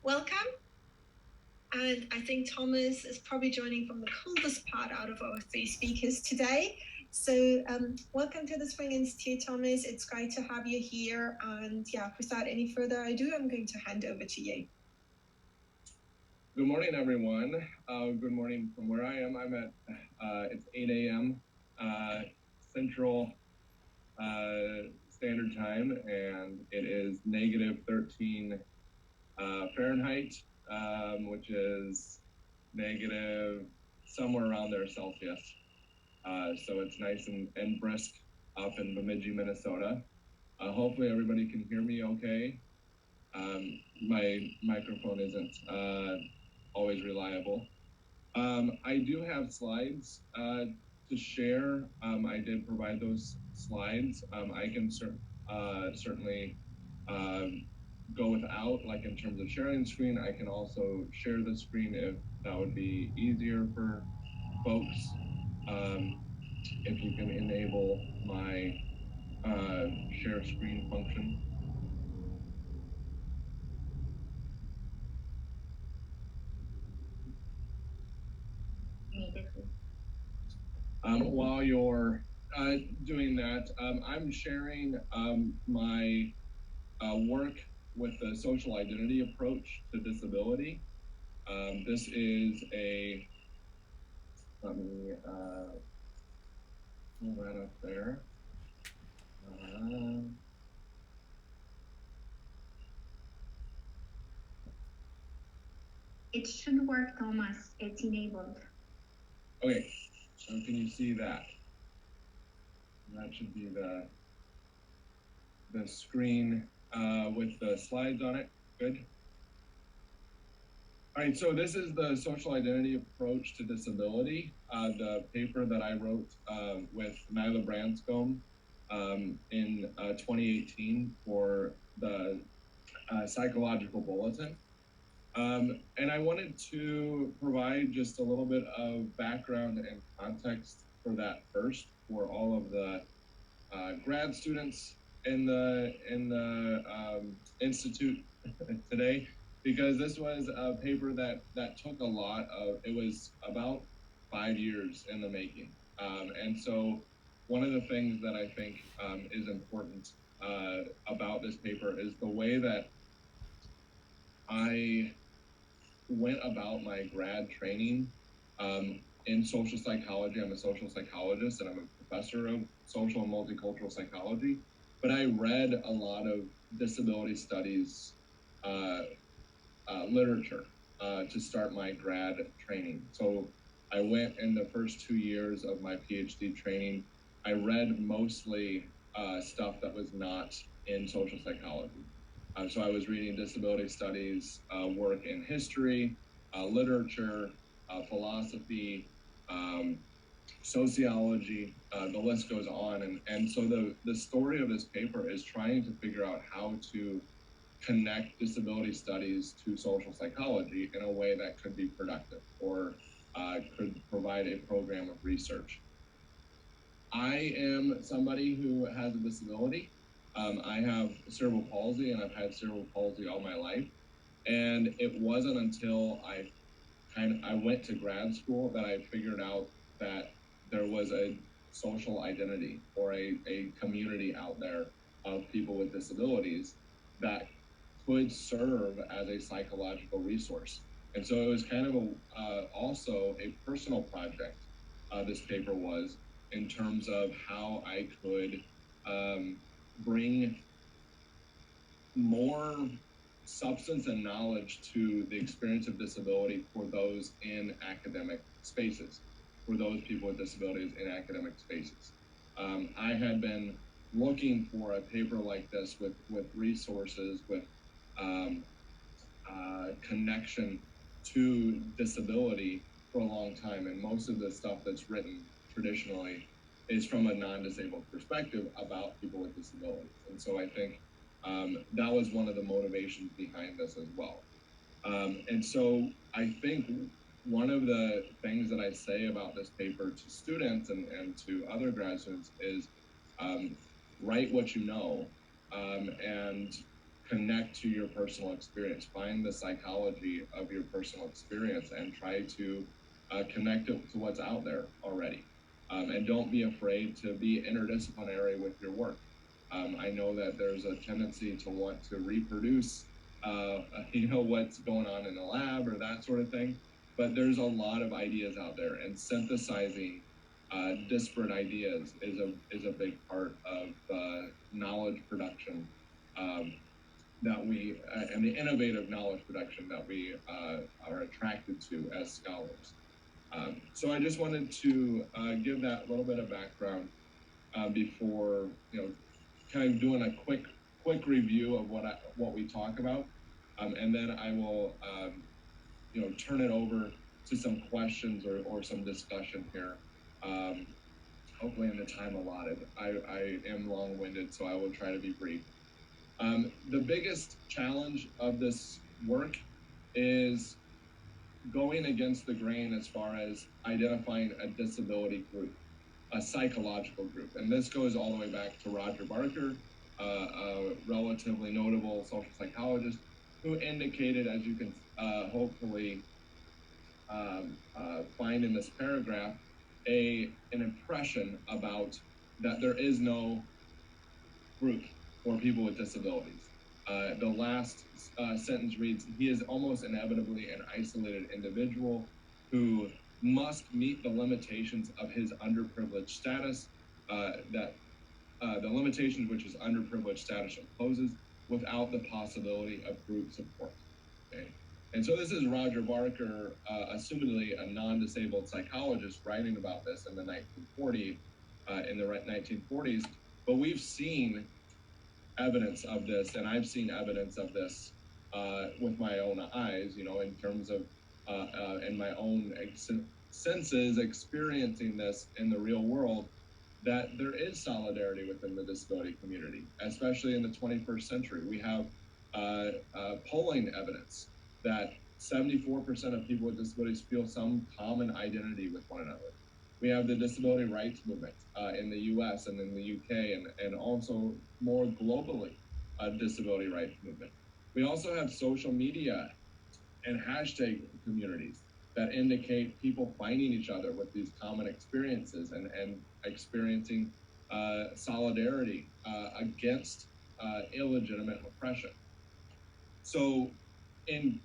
welcome. And I think Thomas is probably joining from the coldest part out of our three speakers today. So welcome to the Spring Institute, Thomas. It's great to have you here. And yeah, without any further ado, I'm going to hand over to you. Good morning, everyone. Good morning from where I am. I'm at, it's 8 a.m. Central Standard Time, and it is negative 13 Fahrenheit, which is negative somewhere around there Celsius. So it's nice and brisk up in Bemidji, Minnesota. Hopefully everybody can hear me okay. My microphone isn't always reliable. I do have slides to share. I did provide those slides. I can certainly go without, like in terms of sharing the screen. I can also share the screen if that would be easier for folks. If you can enable my share screen function. While you're doing that, I'm sharing my work with the social identity approach to disability. This is a, let me pull that up there. It should work, Thomas. It's enabled. Okay, so can you see that? That should be the screen with the slides on it. Good. All right, so this is the social identity approach to disability, the paper that I wrote with Nyla Branscombe in 2018 for the Psychological Bulletin. And I wanted to provide just a little bit of background and context for that first, for all of the grad students in the Institute today, because this was a paper that took a lot of, it was about 5 years in the making. And so one of the things that I think is important about this paper is the way that I went about my grad training in social psychology. I'm a social psychologist and I'm a professor of social and multicultural psychology, but I read a lot of disability studies literature to start my grad training. So I went in the first 2 years of my PhD training, I read mostly stuff that was not in social psychology. So I was reading disability studies, work in history, literature, philosophy, sociology, the list goes on. And so the story of this paper is trying to figure out how to connect disability studies to social psychology in a way that could be productive or could provide a program of research. I am somebody who has a disability. I have cerebral palsy, and I've had cerebral palsy all my life. And it wasn't until I went to grad school that I figured out that there was a social identity or a community out there of people with disabilities that could serve as a psychological resource. And so it was kind of also a personal project, this paper was, in terms of how I could bring more substance and knowledge to the experience of disability for those in academic spaces, for those people with disabilities in academic spaces. I had been looking for a paper like this with resources, with connection to disability for a long time, and most of the stuff that's written traditionally is from a non-disabled perspective about people with disabilities. And so I think that was one of the motivations behind this as well. And so I think one of the things that I say about this paper to students and to other grad students is write what you know and connect to your personal experience, find the psychology of your personal experience, and try to connect it to what's out there already. And don't be afraid to be interdisciplinary with your work. I know that there's a tendency to want to reproduce, what's going on in the lab or that sort of thing, but there's a lot of ideas out there, and synthesizing disparate ideas is a big part of knowledge production that we and the innovative knowledge production that we are attracted to as scholars. So I just wanted to give that little bit of background before kind of doing a quick review of what we talk about, and then I will turn it over to some questions or some discussion here. Hopefully in the time allotted. I am long-winded, so I will try to be brief. The biggest challenge of this work is going against the grain as far as identifying a disability group, a psychological group. And this goes all the way back to Roger Barker, a relatively notable social psychologist, who indicated, as you can hopefully find in this paragraph, an impression about that there is no group for people with disabilities. The last sentence reads, "He is almost inevitably an isolated individual who must meet the limitations of his underprivileged status, the limitations which his underprivileged status imposes, without the possibility of group support." Okay? And so this is Roger Barker, assumedly a non-disabled psychologist, writing about this in the 1940s. But we've seen evidence of this, and I've seen evidence of this with my own eyes, in terms of in my own senses, experiencing this in the real world, that there is solidarity within the disability community, especially in the 21st century. We have polling evidence that 74% of people with disabilities feel some common identity with one another. We have the disability rights movement in the US and in the UK, and also more globally, disability rights movement. We also have social media and hashtag communities that indicate people finding each other with these common experiences and experiencing solidarity against illegitimate oppression. So in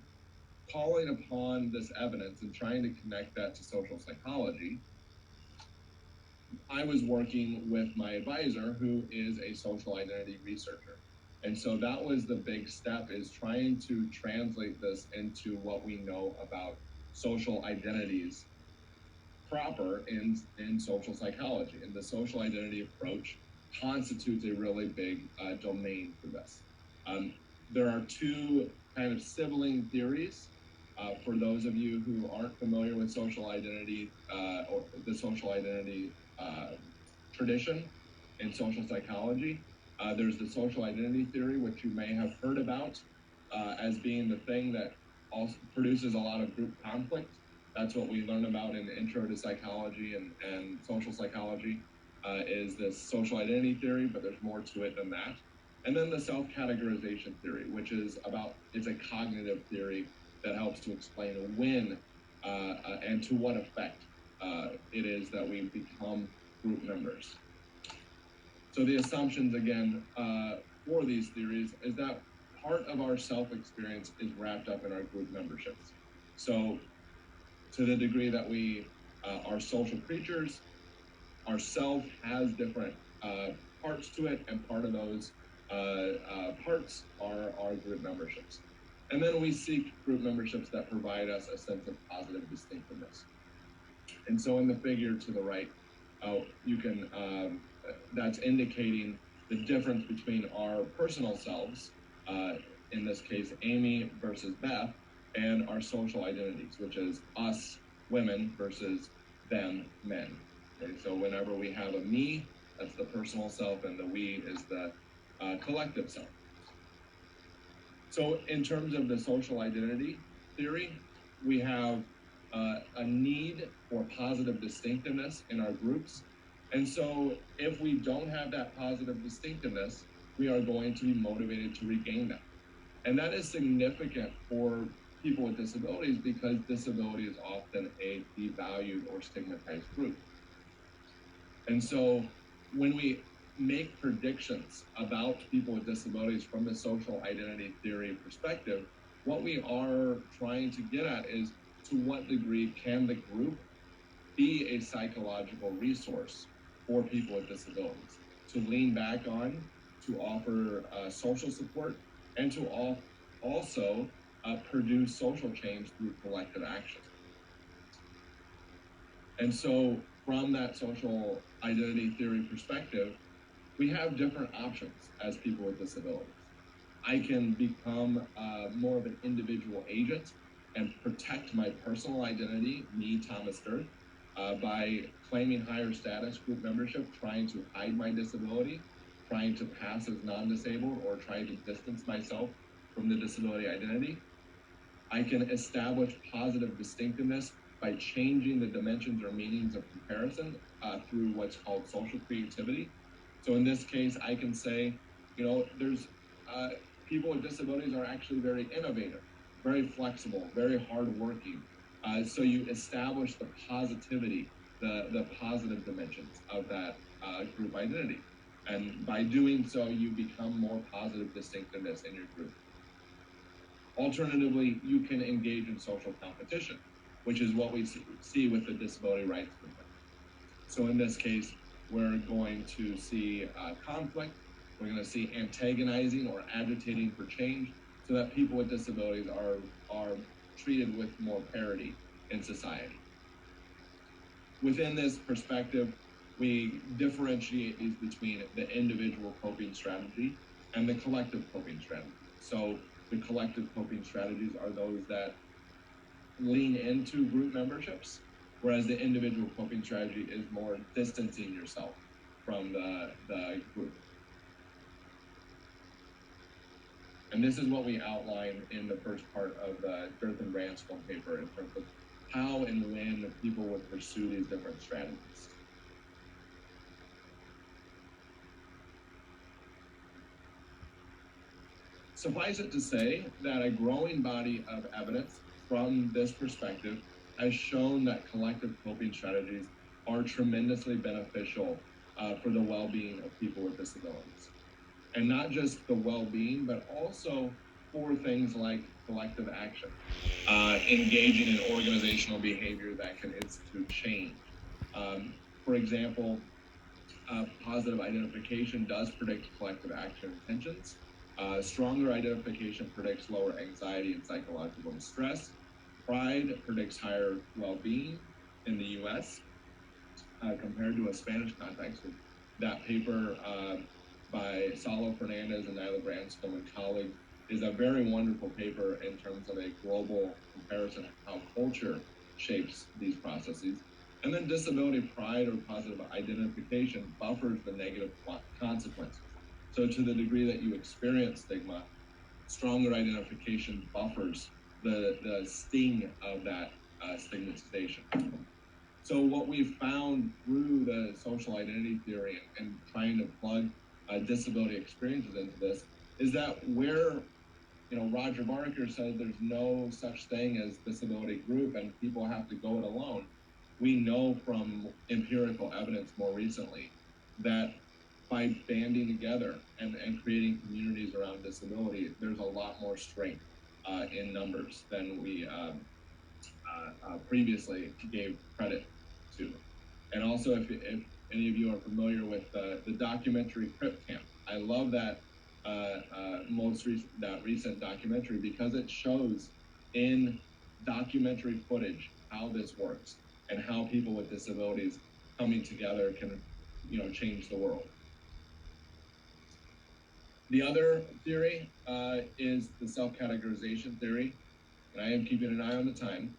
calling upon this evidence and trying to connect that to social psychology, I was working with my advisor, who is a social identity researcher. And so that was the big step, is trying to translate this into what we know about social identities proper in social psychology. And the social identity approach constitutes a really big domain for this. There are two kind of sibling theories. For those of you who aren't familiar with social identity or the social identity tradition in social psychology, there's the social identity theory, which you may have heard about as being the thing that also produces a lot of group conflict. That's what we learn about in the Intro to Psychology and Social Psychology, is this social identity theory, but there's more to it than that. And then the self-categorization theory, which is it's a cognitive theory that helps to explain when and to what effect it is that we become group members. So the assumptions, again, for these theories is that part of our self-experience is wrapped up in our group memberships. So to the degree that we are social creatures, our self has different parts to it, and part of those parts are our group memberships. And then we seek group memberships that provide us a sense of positive distinctiveness. And so in the figure to the right, you can, that's indicating the difference between our personal selves, in this case, Amy versus Beth, and our social identities, which is us, women, versus them, men. Okay, so whenever we have a me, that's the personal self, and the we is the collective self. So in terms of the social identity theory, we have a need for positive distinctiveness in our groups. And so if we don't have that positive distinctiveness, we are going to be motivated to regain that. And that is significant for people with disabilities because disability is often a devalued or stigmatized group. And so when we make predictions about people with disabilities from the social identity theory perspective, what we are trying to get at is to what degree can the group be a psychological resource for people with disabilities, to lean back on, to offer social support, and to also produce social change through collective action. And so from that social identity theory perspective, we have different options as people with disabilities. I can become more of an individual agent and protect my personal identity, me, Thomas Dirth, by claiming higher status group membership, trying to hide my disability, trying to pass as non-disabled, or trying to distance myself from the disability identity. I can establish positive distinctiveness by changing the dimensions or meanings of comparison through what's called social creativity. So in this case, I can say, there's people with disabilities are actually very innovative, very flexible, very hardworking. So you establish the positivity, the positive dimensions of that group identity. And by doing so, you become more positive distinctiveness in your group. Alternatively, you can engage in social competition, which is what we see with the disability rights movement. So in this case, we're going to see conflict. We're going to see antagonizing or agitating for change so that people with disabilities are treated with more parity in society. Within this perspective, we differentiate these between the individual coping strategy and the collective coping strategy. So the collective coping strategies are those that lean into group memberships, whereas the individual coping strategy is more distancing yourself from the group. And this is what we outline in the first part of the Dirth and Branscombe paper in terms of how and when people would pursue these different strategies. Suffice it to say that a growing body of evidence from this perspective has shown that collective coping strategies are tremendously beneficial for the well-being of people with disabilities. And not just the well-being, but also for things like collective action, engaging in organizational behavior that can institute change. For example, positive identification does predict collective action intentions. Stronger identification predicts lower anxiety and psychological distress. Pride predicts higher well-being in the U.S. Compared to a Spanish context. That paper by Salo Fernandez and Nyla Branscombe and colleagues is a very wonderful paper in terms of a global comparison of how culture shapes these processes. And then disability pride or positive identification buffers the negative consequences. So to the degree that you experience stigma, stronger identification buffers the sting of that stigmatization. So what we've found through the social identity theory and trying to plug disability experiences into this is that where Roger Barker says there's no such thing as disability group and people have to go it alone, we know from empirical evidence more recently that by banding together and creating communities around disability, there's a lot more strength in numbers than we previously gave credit to. And also, if any of you are familiar with the documentary Crip Camp, I love that recent documentary because it shows in documentary footage how this works and how people with disabilities coming together can change the world. The other theory is the self-categorization theory, and I am keeping an eye on the time,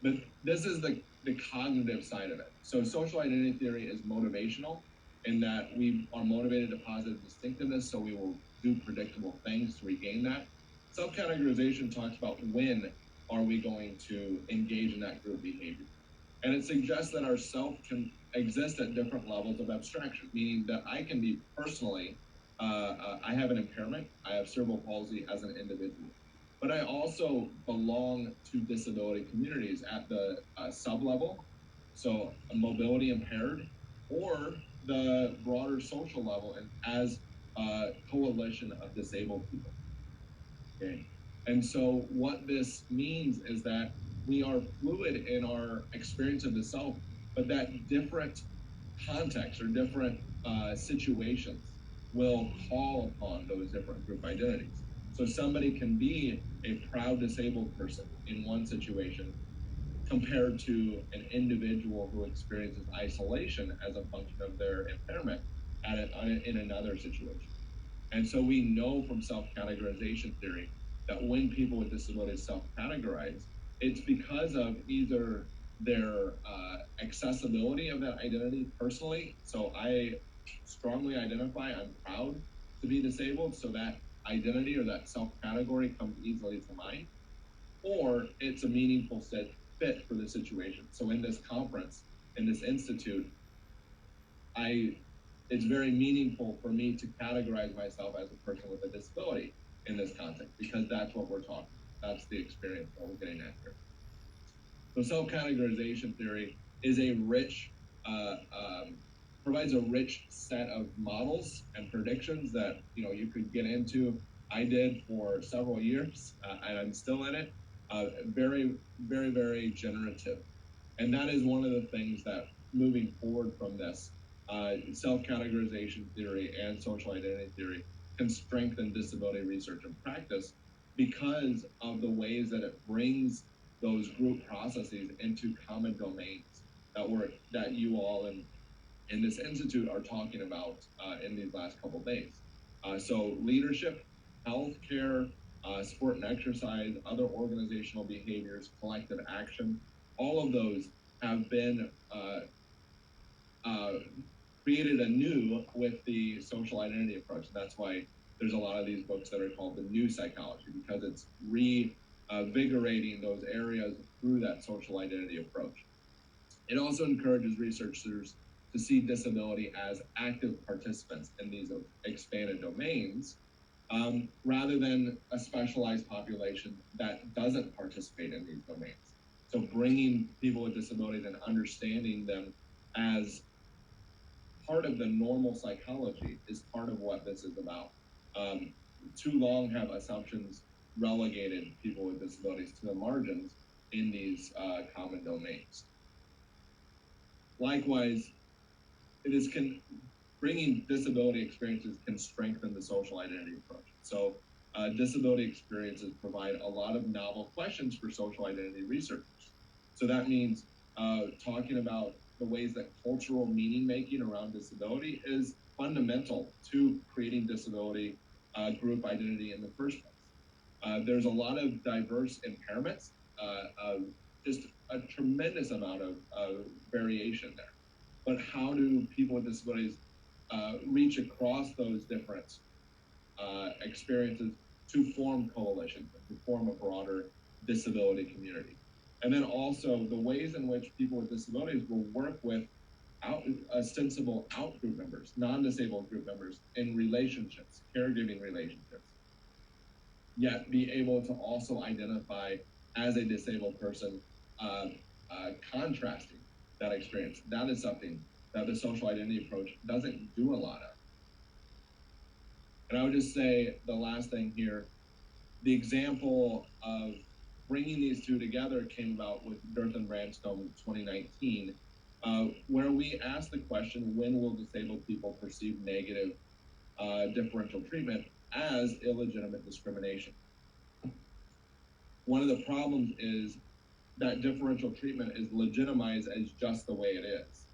but this is the cognitive side of it. So social identity theory is motivational in that we are motivated to positive distinctiveness, so we will do predictable things to regain that. Self-categorization talks about when are we going to engage in that group behavior. And it suggests that our self can exist at different levels of abstraction, meaning that I can be personally I have an impairment. I have cerebral palsy as an individual. But I also belong to disability communities at the sub-level, so mobility impaired, or the broader social level and as a coalition of disabled people. Okay. And so what this means is that we are fluid in our experience of the self, but that different contexts or different situations will call upon those different group identities. So somebody can be a proud disabled person in one situation compared to an individual who experiences isolation as a function of their impairment in another situation. And so we know from self-categorization theory that when people with disabilities self-categorize, it's because of either their accessibility of that identity personally. So I strongly identify, I'm proud to be disabled, so that identity or that self-category comes easily to mind, or it's a meaningful fit for the situation. So in this conference, in this institute, it's very meaningful for me to categorize myself as a person with a disability in this context, because that's what we're talking. That's the experience that we're getting at here. So self-categorization theory is a rich, provides a rich set of models and predictions that you could get into. I did for several years, and I'm still in it. Very, very, very generative. And that is one of the things that moving forward from this, self-categorization theory and social identity theory can strengthen disability research and practice because of the ways that it brings those group processes into common domains that you all in this institute are talking about in these last couple of days. So leadership, healthcare, sport and exercise, other organizational behaviors, collective action, all of those have been created anew with the social identity approach. That's why there's a lot of these books that are called the new psychology, because it's reinvigorating those areas through that social identity approach. It also encourages researchers to see disability as active participants in these expanded domains, rather than a specialized population that doesn't participate in these domains. So bringing people with disabilities and understanding them as part of the normal psychology is part of what this is about. Too long have assumptions relegated people with disabilities to the margins in these common domains. Likewise, bringing disability experiences can strengthen the social identity approach. So disability experiences provide a lot of novel questions for social identity researchers. So that means talking about the ways that cultural meaning making around disability is fundamental to creating disability group identity in the first place. There's a lot of diverse impairments, just a tremendous amount of variation there. But how do people with disabilities reach across those different experiences to form coalitions, to form a broader disability community? And then also the ways in which people with disabilities will work with ostensible out-group members, non-disabled group members in relationships, caregiving relationships, yet be able to also identify as a disabled person, contrasting that experience. That is something that the social identity approach doesn't do a lot of. And I would just say the last thing here, the example of bringing these two together came about with Dirth and Branscombe in 2019, where we asked the question, when will disabled people perceive negative differential treatment as illegitimate discrimination? One of the problems is that differential treatment is legitimized as just the way it is,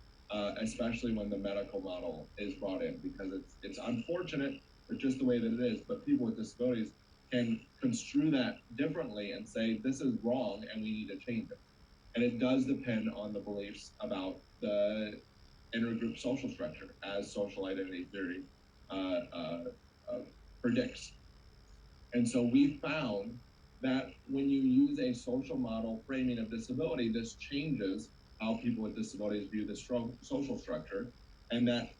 especially when the medical model is brought in, because it's unfortunate, but just the way that it is. But people with disabilities can construe that differently and say, this is wrong and we need to change it. And it does depend on the beliefs about the intergroup social structure, as social identity theory predicts. And so we found that when you use a social model framing of disability, this changes how people with disabilities view the social structure, and that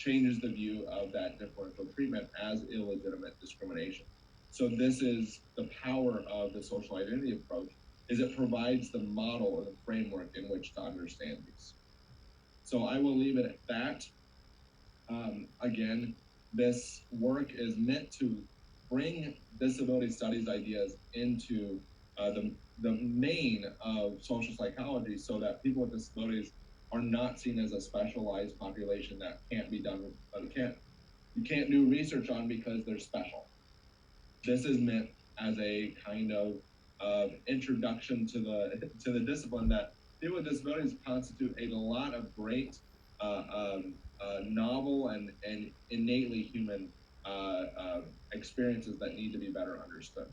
changes the view of that differential treatment as illegitimate discrimination. So this is the power of the social identity approach, is it provides the model or the framework in which to understand these. So I will leave it at that. Again, this work is meant to bring disability studies ideas into the main of social psychology, so that people with disabilities are not seen as a specialized population that can't be done, you can't do research on because they're special. This is meant as a kind of introduction to the discipline, that people with disabilities constitute a lot of great novel and innately human experiences that need to be better understood.